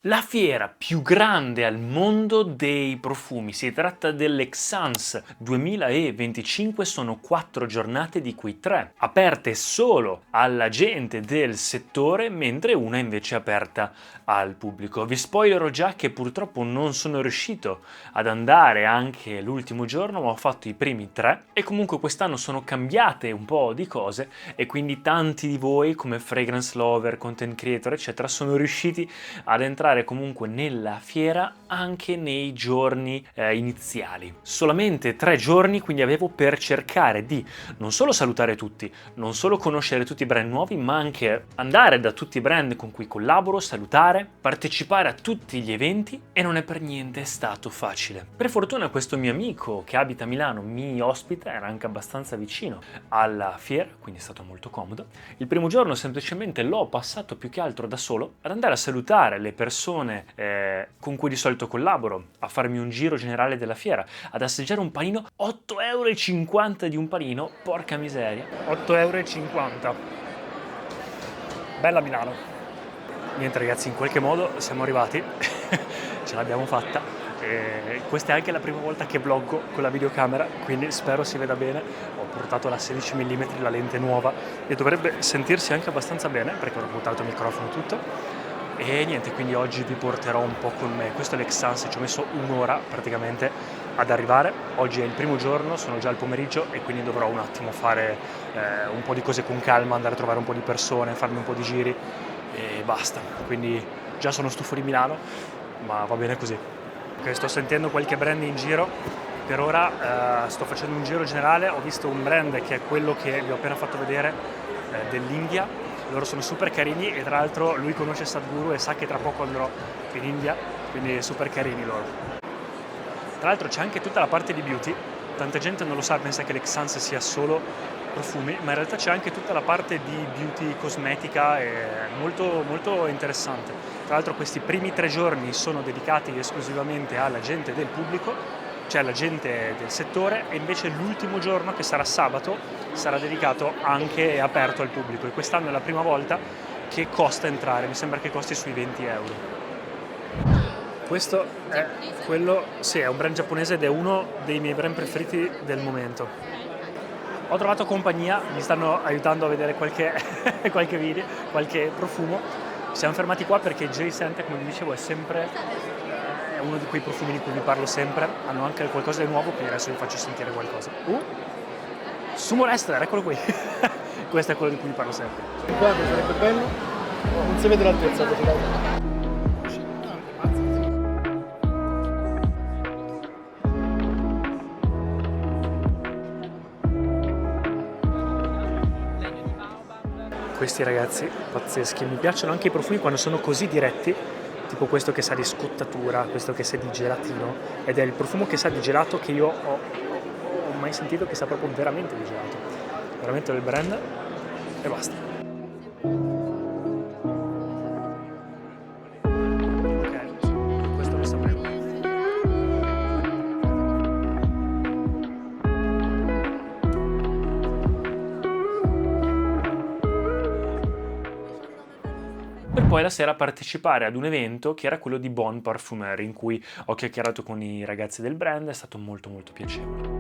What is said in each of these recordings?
La fiera più grande al mondo dei profumi, si tratta dell'Exans 2025, sono 4 giornate di cui 3 aperte solo alla gente del settore, mentre una invece è aperta al pubblico. Vi spoilerò già che purtroppo non sono riuscito ad andare anche l'ultimo giorno, ma ho fatto i primi 3 e comunque quest'anno sono cambiate un po' di cose e quindi tanti di voi come fragrance lover, content creator eccetera sono riusciti ad entrare comunque nella fiera anche nei giorni iniziali. Solamente 3 giorni quindi avevo per cercare di non solo salutare tutti, non solo conoscere tutti i brand nuovi, ma anche andare da tutti i brand con cui collaboro, salutare, partecipare a tutti gli eventi e non è per niente stato facile. Per fortuna questo mio amico che abita a Milano mi ospita, era anche abbastanza vicino alla fiera, quindi è stato molto comodo. Il primo giorno semplicemente l'ho passato più che altro da solo ad andare a salutare le persone con cui di solito collaboro, a farmi un giro generale della fiera, ad assaggiare un panino, 8,50 € di un panino, porca miseria, 8,50 €. Bella Milano. Niente ragazzi, in qualche modo siamo arrivati, ce l'abbiamo fatta. Questa è anche la prima volta che vloggo con la videocamera, quindi spero si veda bene. Ho portato la 16 mm, la lente nuova, e dovrebbe sentirsi anche abbastanza bene perché ho portato il microfono e tutto. E niente, quindi oggi vi porterò un po' con me. Questo è l'Exans, ci ho messo un'ora praticamente ad arrivare. Oggi è il primo giorno, sono già al pomeriggio e quindi dovrò un attimo fare un po' di cose con calma, andare a trovare un po' di persone, farmi un po' di giri e basta. Quindi già sono stufo di Milano, ma va bene così. Ok, sto sentendo qualche brand in giro. Per ora sto facendo un giro generale, ho visto un brand che è quello che vi ho appena fatto vedere dell'India. Loro sono super carini e tra l'altro lui conosce Sadhguru e sa che tra poco andrò in India, quindi super carini loro. Tra l'altro c'è anche tutta la parte di beauty, tanta gente non lo sa, pensa che l'Exans sia solo profumi, ma in realtà c'è anche tutta la parte di beauty cosmetica, e molto, molto interessante. Tra l'altro questi primi 3 giorni sono dedicati esclusivamente alla gente del pubblico, cioè alla gente del settore, e invece l'ultimo giorno, che sarà sabato, sarà dedicato anche aperto al pubblico, e quest'anno è la prima volta che costa entrare, mi sembra che costi sui 20 €. Questo è quello, sì, è un brand giapponese ed è uno dei miei brand preferiti del momento. Ho trovato compagnia, mi stanno aiutando a vedere qualche, qualche video, qualche profumo. Siamo fermati qua perché J-Scent, come vi dicevo, è sempre uno di quei profumi di cui vi parlo sempre. Hanno anche qualcosa di nuovo, quindi adesso vi faccio sentire qualcosa. Sumo Wrestler, eccolo qui. Questo è quello di cui vi parlo sempre. Guarda, sarebbe bello. Non si vede l'altezza, Questi ragazzi pazzeschi, mi piacciono anche i profumi quando sono così diretti, tipo questo che sa di scottatura, questo che sa di gelatino, ed è il profumo che sa di gelato che io ho mai sentito, che sa proprio veramente di gelato, veramente del brand, e basta. Ok, questo lo sapevo. Per poi la sera partecipare ad un evento che era quello di Bon Parfumerie, in cui ho chiacchierato con i ragazzi del brand, è stato molto molto piacevole.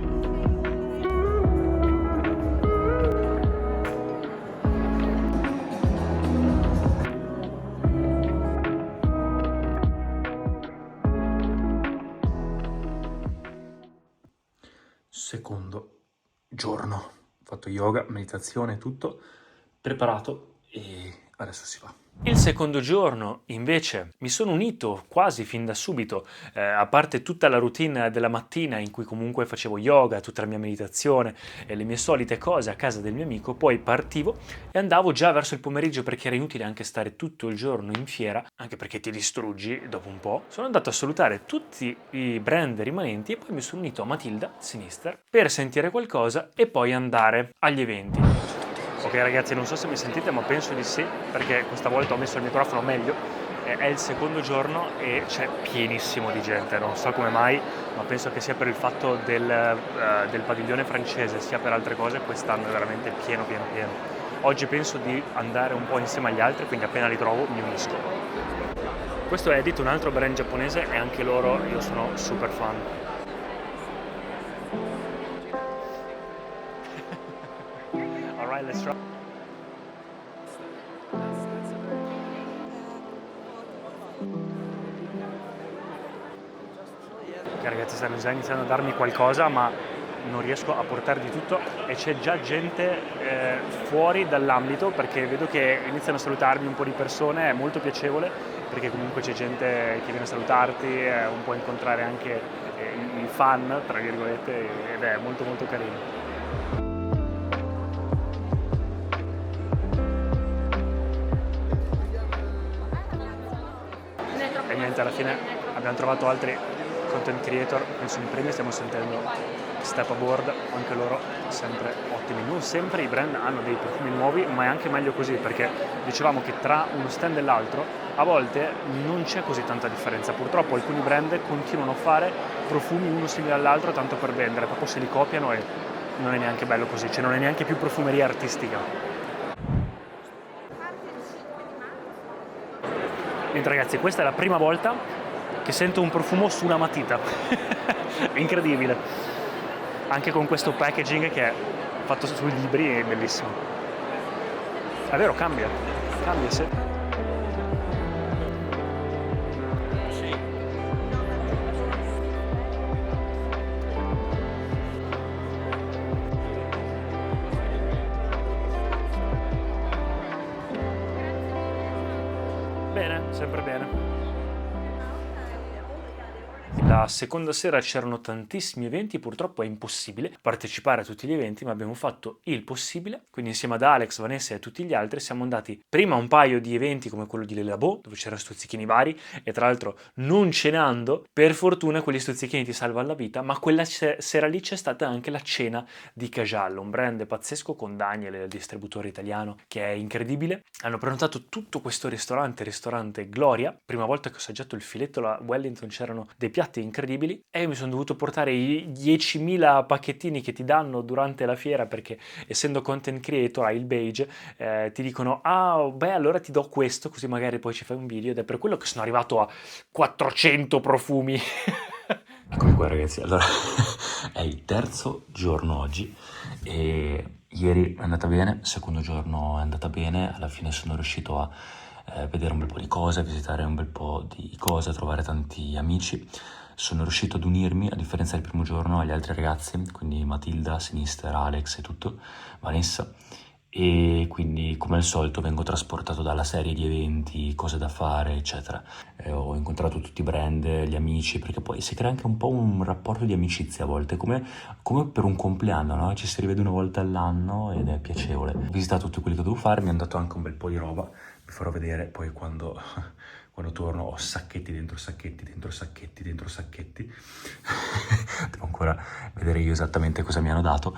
Secondo giorno, ho fatto yoga, meditazione, tutto preparato e adesso si va. Il secondo giorno invece mi sono unito quasi fin da subito, a parte tutta la routine della mattina in cui comunque facevo yoga, tutta la mia meditazione e le mie solite cose a casa del mio amico, poi partivo e andavo già verso il pomeriggio perché era inutile anche stare tutto il giorno in fiera, anche perché ti distruggi dopo un po'. Sono andato a salutare tutti i brand rimanenti e poi mi sono unito a Matilda Sinister per sentire qualcosa e poi andare agli eventi. Ok ragazzi, non so se mi sentite, ma penso di sì, perché questa volta ho messo il microfono meglio. È il secondo giorno e c'è pienissimo di gente, non so come mai, ma penso che sia per il fatto del padiglione francese, sia per altre cose, quest'anno è veramente pieno. Oggi penso di andare un po' insieme agli altri, quindi appena li trovo mi unisco. Questo è Edit, un altro brand giapponese, e anche loro io sono super fan. Alright, let's try. Ok, ragazzi, stanno già iniziando a darmi qualcosa, ma non riesco a portare di tutto e c'è già gente fuori dall'ambito, perché vedo che iniziano a salutarmi un po' di persone, è molto piacevole perché comunque c'è gente che viene a salutarti, un po' incontrare anche i fan, tra virgolette, ed è molto molto carino. E niente, alla fine abbiamo trovato altri content creator, penso in primi stiamo sentendo Step Aboard, anche loro sempre ottimi. Non sempre i brand hanno dei profumi nuovi, ma è anche meglio così, perché dicevamo che tra uno stand e l'altro a volte non c'è così tanta differenza. Purtroppo alcuni brand continuano a fare profumi uno simile all'altro tanto per vendere, proprio se li copiano, e non è neanche bello così, cioè non è neanche più profumeria artistica. Niente ragazzi, questa è la prima volta che sento un profumo su una matita. È incredibile. Anche con questo packaging che è fatto sui libri, è bellissimo. È vero, cambia sì. Bene, sempre bene. La seconda sera c'erano tantissimi eventi, purtroppo è impossibile partecipare a tutti gli eventi, ma abbiamo fatto il possibile, quindi insieme ad Alex, Vanessa e a tutti gli altri siamo andati prima a un paio di eventi come quello di Le Labo, dove c'erano stuzzichini vari, e tra l'altro non cenando, per fortuna quegli stuzzichini ti salvano la vita, ma quella sera lì c'è stata anche la cena di Cajallo, un brand pazzesco con Daniel, il distributore italiano, che è incredibile. Hanno prenotato tutto questo ristorante Gloria, prima volta che ho assaggiato il filetto alla Wellington, c'erano dei piatti incredibili e io mi sono dovuto portare i 10.000 pacchettini che ti danno durante la fiera, perché essendo content creator hai il badge, ti dicono allora ti do questo, così magari poi ci fai un video, ed è per quello che sono arrivato a 400 profumi. Eccomi qua ragazzi, allora è il terzo giorno oggi e ieri è andata bene, il secondo giorno è andata bene, alla fine sono riuscito a vedere un bel po' di cose, a visitare un bel po' di cose, a trovare tanti amici. Sono riuscito ad unirmi, a differenza del primo giorno, agli altri ragazzi, quindi Matilda, Sinister, Alex e tutto, Vanessa, e quindi come al solito vengo trasportato dalla serie di eventi, cose da fare eccetera. Ho incontrato tutti i brand, gli amici, perché poi si crea anche un po' un rapporto di amicizia a volte, come per un compleanno, no? Ci si rivede una volta all'anno ed è piacevole. Ho visitato tutti quelli che dovevo fare, mi hanno dato anche un bel po' di roba, vi farò vedere poi quando torno. Ho sacchetti dentro sacchetti dentro sacchetti dentro sacchetti. Devo ancora vedere io esattamente cosa mi hanno dato.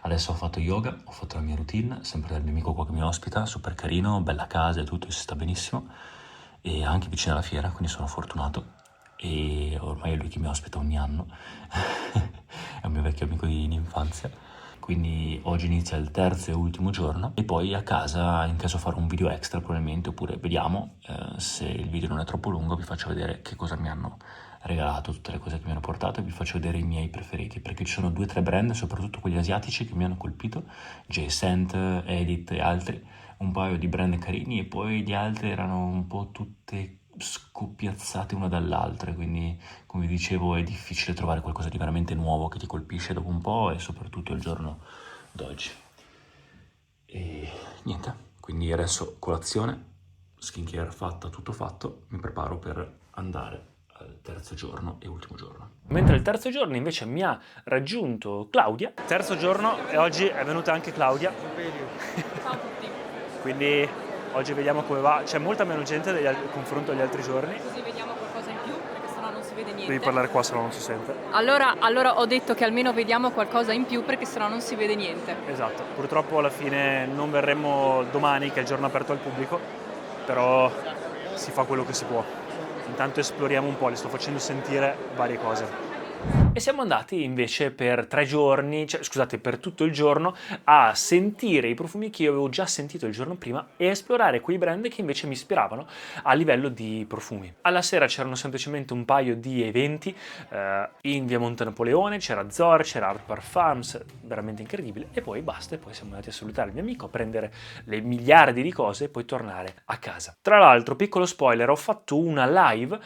Adesso ho fatto yoga, ho fatto la mia routine, sempre dal mio amico qua che mi ospita, super carino, bella casa e tutto, si sta benissimo, e anche vicino alla fiera, quindi sono fortunato, e ormai è lui che mi ospita ogni anno, è un mio vecchio amico di infanzia, quindi oggi inizia il terzo e ultimo giorno, e poi a casa in caso farò un video extra probabilmente, oppure vediamo, se il video non è troppo lungo vi faccio vedere che cosa mi hanno regalato, tutte le cose che mi hanno portato, e vi faccio vedere i miei preferiti, perché ci sono 2 o 3 brand, soprattutto quelli asiatici, che mi hanno colpito, J-Scent, Edit e altri, un paio di brand carini, e poi gli altri erano un po' tutte scoppiazzate una dall'altra, quindi come vi dicevo è difficile trovare qualcosa di veramente nuovo che ti colpisce dopo un po', e soprattutto il giorno d'oggi. E niente, quindi adesso colazione, skincare fatta, tutto fatto, mi preparo per andare al terzo giorno e ultimo giorno. Mentre il terzo giorno invece mi ha raggiunto Claudia. Terzo giorno e oggi è venuta anche Claudia. Ciao a tutti. Quindi oggi vediamo come va. C'è molta meno gente confronto agli altri giorni. Così vediamo qualcosa in più, perché sennò non si vede niente. Devi parlare qua, se no non si sente. Allora ho detto che almeno vediamo qualcosa in più, perché sennò non si vede niente. Esatto. Purtroppo alla fine non verremo domani, che è il giorno aperto al pubblico, però si fa quello che si può. Intanto esploriamo un po', le sto facendo sentire varie cose. e siamo andati invece per 3 giorni, cioè scusate, per tutto il giorno a sentire i profumi che io avevo già sentito il giorno prima e esplorare quei brand che invece mi ispiravano a livello di profumi. Alla sera c'erano semplicemente un paio di eventi in via Monte Napoleone, c'era Zor, c'era Art Parfums, veramente incredibile, e poi basta, e poi siamo andati a salutare il mio amico, a prendere le miliardi di cose e poi tornare a casa. Tra l'altro, piccolo spoiler, ho fatto una live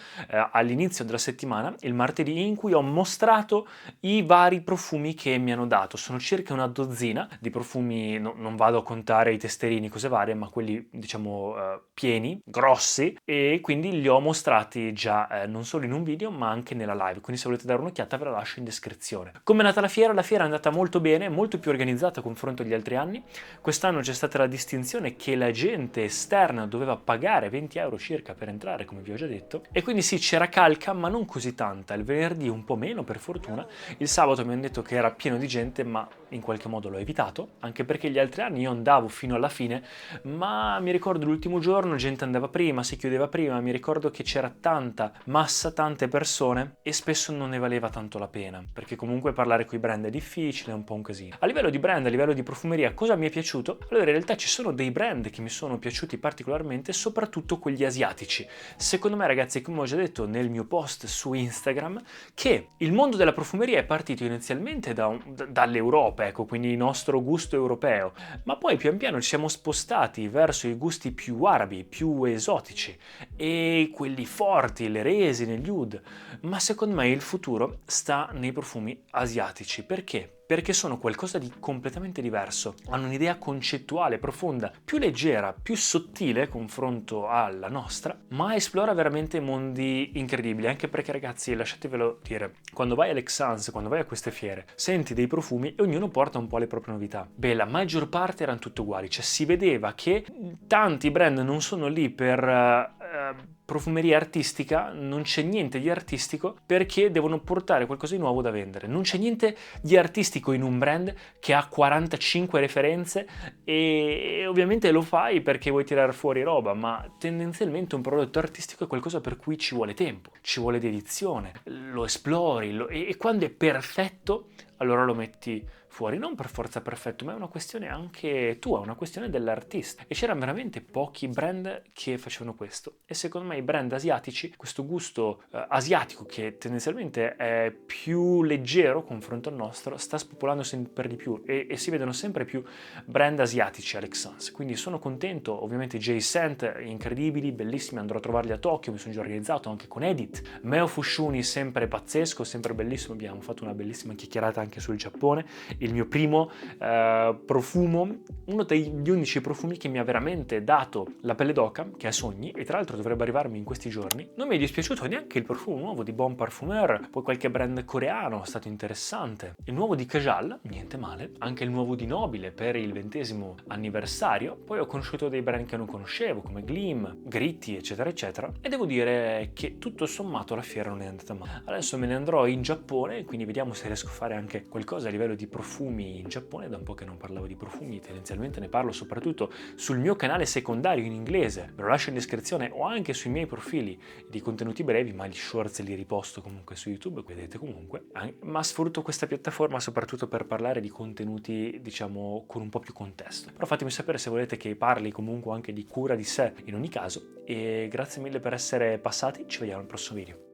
all'inizio della settimana, il martedì, in cui ho mostrato i vari profumi che mi hanno dato. Sono circa una dozzina di profumi, non vado a contare i testerini, cose varie, ma quelli diciamo pieni, grossi, e quindi li ho mostrati già non solo in un video ma anche nella live, quindi se volete dare un'occhiata ve la lascio in descrizione. Come è andata la fiera? La fiera è andata molto bene, molto più organizzata a confronto agli altri anni. Quest'anno c'è stata la distinzione che la gente esterna doveva pagare 20 euro circa per entrare, come vi ho già detto, e quindi sì, c'era calca ma non così tanta. Il venerdì un po' meno, per fortuna. Il sabato mi hanno detto che era pieno di gente, ma in qualche modo l'ho evitato, anche perché gli altri anni io andavo fino alla fine, ma mi ricordo l'ultimo giorno gente andava prima, si chiudeva prima, mi ricordo che c'era tanta massa, tante persone, e spesso non ne valeva tanto la pena, perché comunque parlare coi brand è difficile, è un po' un casino. A livello di brand, a livello di profumeria, cosa mi è piaciuto? Allora, in realtà ci sono dei brand che mi sono piaciuti particolarmente, soprattutto quelli asiatici. Secondo me, ragazzi, come ho già detto nel mio post su Instagram, che il mondo della profumeria è partito inizialmente dall'Europa, ecco, quindi il nostro gusto europeo, ma poi pian piano ci siamo spostati verso i gusti più arabi, più esotici, e quelli forti, le resine, gli oud. Ma secondo me il futuro sta nei profumi asiatici. Perché? Perché sono qualcosa di completamente diverso, hanno un'idea concettuale profonda, più leggera, più sottile confronto alla nostra, ma esplora veramente mondi incredibili, anche perché, ragazzi, lasciatevelo dire, quando vai all'Exans, quando vai a queste fiere, senti dei profumi e ognuno porta un po' le proprie novità. Beh, la maggior parte erano tutte uguali, cioè si vedeva che tanti brand non sono lì per profumeria artistica, non c'è niente di artistico perché devono portare qualcosa di nuovo da vendere. Non c'è niente di artistico in un brand che ha 45 referenze e ovviamente lo fai perché vuoi tirare fuori roba, ma tendenzialmente un prodotto artistico è qualcosa per cui ci vuole tempo, ci vuole dedizione, lo esplori e quando è perfetto allora lo metti fuori, non per forza perfetto, ma è una questione anche tua, una questione dell'artista. E c'erano veramente pochi brand che facevano questo. E secondo me i brand asiatici, questo gusto asiatico che tendenzialmente è più leggero confronto al nostro, sta spopolando sempre di più e si vedono sempre più brand asiatici all'Exans. Quindi sono contento, ovviamente J Scent, incredibili, bellissimi, andrò a trovarli a Tokyo, mi sono già organizzato anche con Edit. Meo Fushuni, sempre pazzesco, sempre bellissimo, abbiamo fatto una bellissima chiacchierata anche sul Giappone. Il mio primo profumo, uno degli unici profumi che mi ha veramente dato la pelle d'oca, che è Sogni, e tra l'altro dovrebbe arrivarmi in questi giorni. Non mi è dispiaciuto neanche il profumo nuovo di Bon Parfumeur, poi qualche brand coreano, è stato interessante. Il nuovo di Kajal, niente male, anche il nuovo di Nobile per il 20° anniversario. Poi ho conosciuto dei brand che non conoscevo, come Gleam, Gritti, eccetera, eccetera, e devo dire che tutto sommato la fiera non è andata male. Adesso me ne andrò in Giappone, quindi vediamo se riesco a fare anche qualcosa a livello di profumi in Giappone. Da un po' che non parlavo di profumi, tendenzialmente ne parlo soprattutto sul mio canale secondario in inglese, ve lo lascio in descrizione, o anche sui miei profili di contenuti brevi, ma gli shorts li riposto comunque su YouTube, vedete comunque, ma sfrutto questa piattaforma soprattutto per parlare di contenuti, diciamo, con un po' più contesto. Però fatemi sapere se volete che parli comunque anche di cura di sé in ogni caso, e grazie mille per essere passati, ci vediamo al prossimo video.